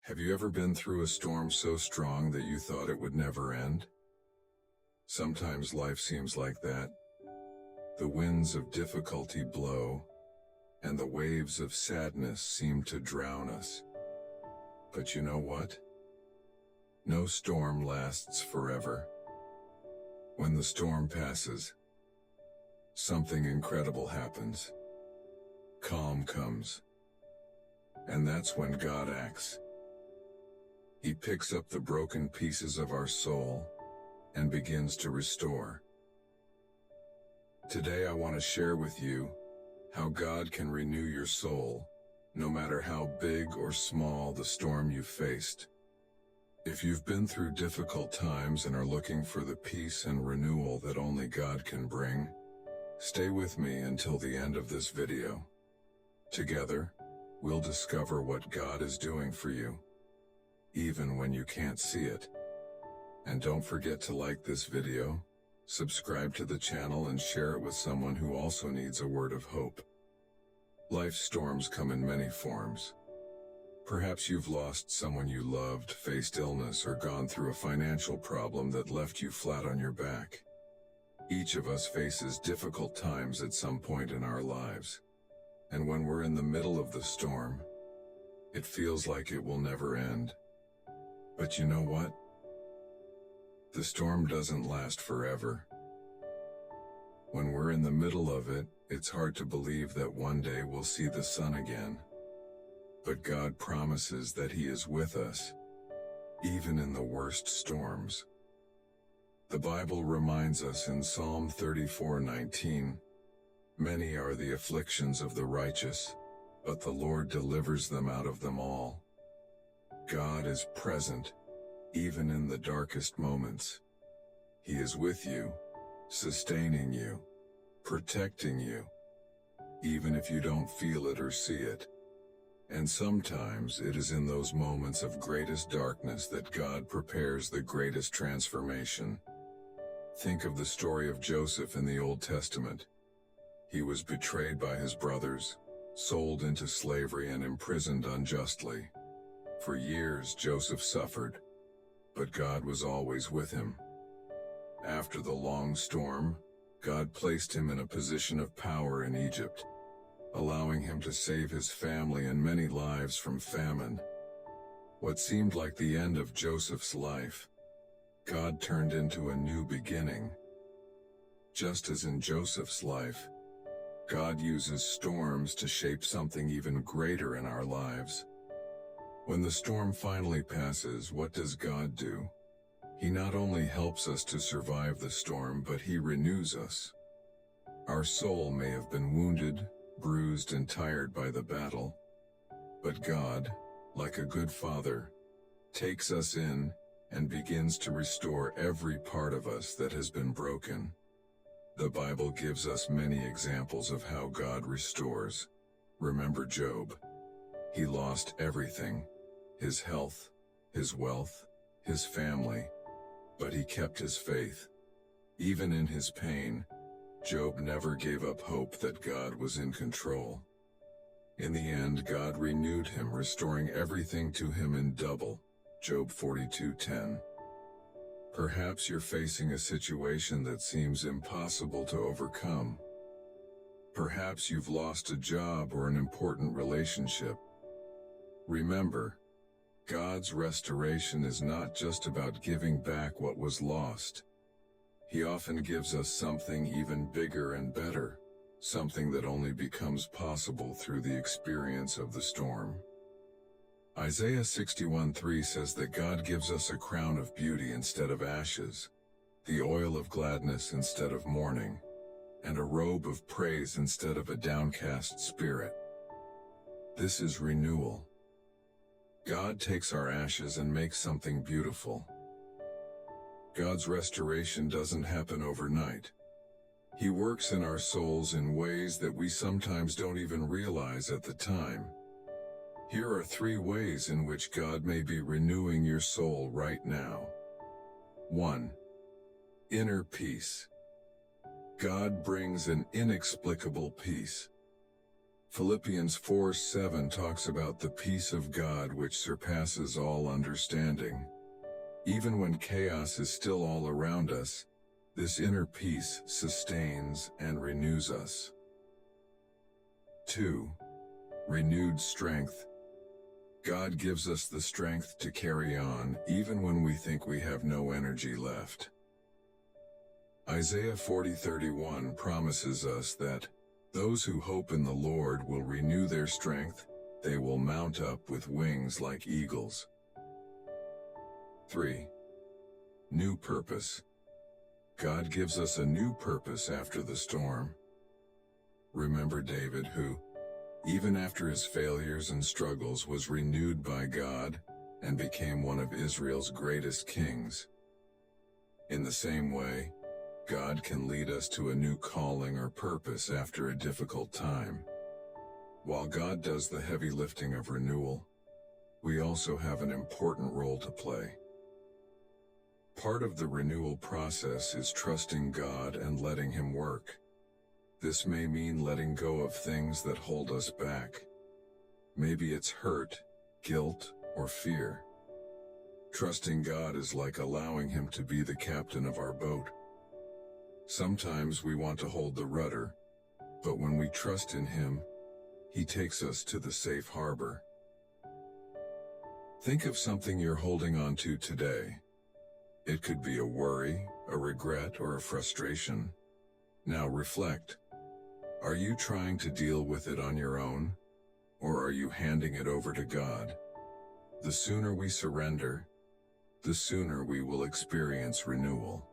Have you ever been through a storm so strong that you thought it would never end? Sometimes life seems like that. The winds of difficulty blow, and the waves of sadness seem to drown us. But you know what? No storm lasts forever. When the storm passes, something incredible happens. Calm comes. And that's when God acts. He picks up the broken pieces of our soul and begins to restore. Today I want to share with you how God can renew your soul, no matter how big or small the storm you faced. If you've been through difficult times and are looking for the peace and renewal that only God can bring, stay with me until the end of this video. Together, we'll discover what God is doing for you, even when you can't see it. And don't forget to like this video, subscribe to the channel, and share it with someone who also needs a word of hope. Life's storms come in many forms. Perhaps you've lost someone you loved, faced illness, or gone through a financial problem that left you flat on your back. Each of us faces difficult times at some point in our lives. And when we're in the middle of the storm, it feels like it will never end. But you know what? The storm doesn't last forever. When we're in the middle of it, it's hard to believe that one day we'll see the sun again. But God promises that He is with us, even in the worst storms. The Bible reminds us in Psalm 34:19, "Many are the afflictions of the righteous, but the Lord delivers them out of them all." God is present, even in the darkest moments. He is with you, sustaining you, protecting you, even if you don't feel it or see it. And sometimes it is in those moments of greatest darkness that God prepares the greatest transformation. Think of the story of Joseph in the Old Testament. He was betrayed by his brothers, sold into slavery, and imprisoned unjustly. For years Joseph suffered, but God was always with him. After the long storm, God placed him in a position of power in Egypt, allowing him to save his family and many lives from famine. What seemed like the end of Joseph's life, God turned into a new beginning. Just as in Joseph's life, God uses storms to shape something even greater in our lives. When the storm finally passes, what does God do? He not only helps us to survive the storm, but He renews us. Our soul may have been wounded, bruised, and tired by the battle, but God, like a good father, takes us in and begins to restore every part of us that has been broken. The Bible gives us many examples of how God restores. Remember Job. He lost everything: his health, his wealth, his family, but he kept his faith. Even in his pain, Job never gave up hope that God was in control. In the end, God renewed him, restoring everything to him in double. Job 42:10. Perhaps you're facing a situation that seems impossible to overcome. Perhaps you've lost a job or an important relationship. Remember, God's restoration is not just about giving back what was lost. He often gives us something even bigger and better, something that only becomes possible through the experience of the storm. Isaiah 61:3 says that God gives us a crown of beauty instead of ashes, the oil of gladness instead of mourning, and a robe of praise instead of a downcast spirit. This is renewal. God takes our ashes and makes something beautiful. God's restoration doesn't happen overnight. He works in our souls in ways that we sometimes don't even realize at the time. Here are 3 ways in which God may be renewing your soul right now. 1. Inner peace. God brings an inexplicable peace. Philippians 4:7 talks about the peace of God which surpasses all understanding. Even when chaos is still all around us, this inner peace sustains and renews us. 2. Renewed strength. God gives us the strength to carry on even when we think we have no energy left. Isaiah 40:31 promises us that those who hope in the Lord will renew their strength, they will mount up with wings like eagles. 3. New purpose. God gives us a new purpose after the storm. Remember David who, even after his failures and struggles, was renewed by God and became one of Israel's greatest kings. In the same way, God can lead us to a new calling or purpose after a difficult time. While God does the heavy lifting of renewal, we also have an important role to play. Part of the renewal process is trusting God and letting Him work. This may mean letting go of things that hold us back. Maybe it's hurt, guilt, or fear. Trusting God is like allowing Him to be the captain of our boat. Sometimes we want to hold the rudder, but when we trust in Him, He takes us to the safe harbor. Think of something you're holding on to today. It could be a worry, a regret, or a frustration. Now reflect. Are you trying to deal with it on your own, or are you handing it over to God? The sooner we surrender, the sooner we will experience renewal.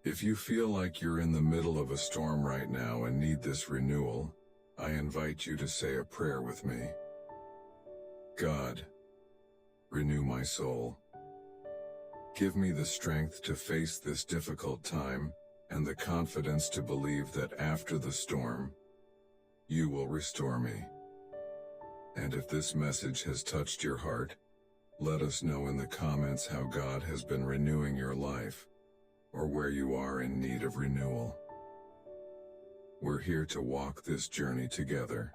If you feel like you're in the middle of a storm right now and need this renewal, I invite you to say a prayer with me. God, renew my soul. Give me the strength to face this difficult time and the confidence to believe that after the storm, you will restore me. And if this message has touched your heart, let us know in the comments how God has been renewing your life, or where you are in need of renewal. We're here to walk this journey together.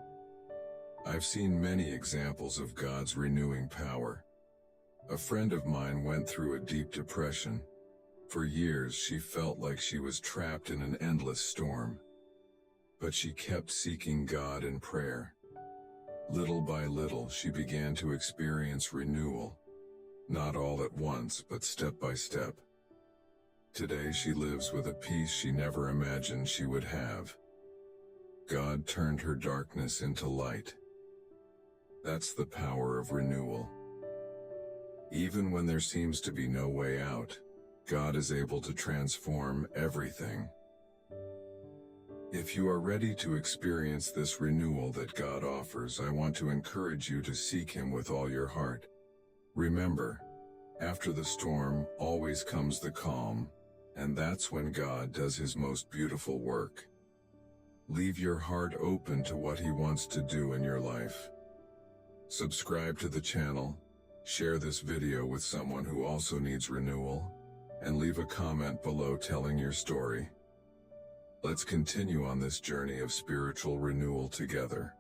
I've seen many examples of God's renewing power. A friend of mine went through a deep depression. For years, she felt like she was trapped in an endless storm. But she kept seeking God in prayer. Little by little, she began to experience renewal. Not all at once, but step by step. Today she lives with a peace she never imagined she would have. God turned her darkness into light. That's the power of renewal. Even when there seems to be no way out, God is able to transform everything. If you are ready to experience this renewal that God offers, I want to encourage you to seek Him with all your heart. Remember, after the storm always comes the calm, and that's when God does His most beautiful work. Leave your heart open to what He wants to do in your life. Subscribe to the channel, share this video with someone who also needs renewal, and leave a comment below telling your story. Let's continue on this journey of spiritual renewal together.